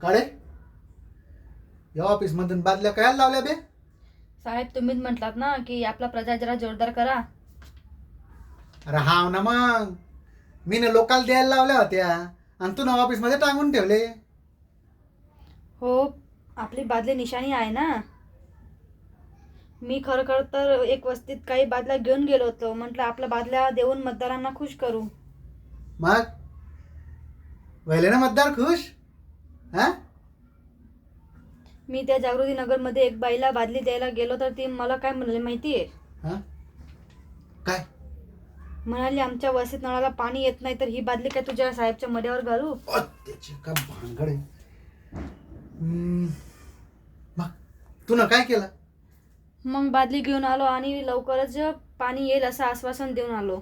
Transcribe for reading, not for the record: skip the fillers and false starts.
काळे या ऑफिस मधून बादल्या काय लावल्या बे? साहेब तुम्हीच म्हटलात ना की आपला प्रचार जरा जोरदार करा. अरे हाव ना मग, मी ना लोकांना द्यायला लावल्या होत्या आणि तू ना ऑफिस मध्ये टांगून ठेवले. हो, आपली बादली निशाणी आहे ना. मी खरं तर एक वस्तीत काही बादल्या घेऊन गेलो होतो. म्हटलं आपल्या बादल्या देऊन मतदारांना खुश करू. मग व्हायले ना मतदार खुश? हा मी त्या जागृती नगरमध्ये एक बाईला बादली द्यायला गेलो तर ती मला काय म्हणाली माहितीये? हा काय? म्हणाली आमच्या वस्तीत नळाला पाणी येत नाही तर ही बादली काय तुझ्या साहेबच्या मड्यावर घालू? त्याची का भानगड आहे. मग तू ना काय केलं? मग बादली घेऊन आलो आणि लवकरच पाणी येईल असं आश्वासन देऊन आलो.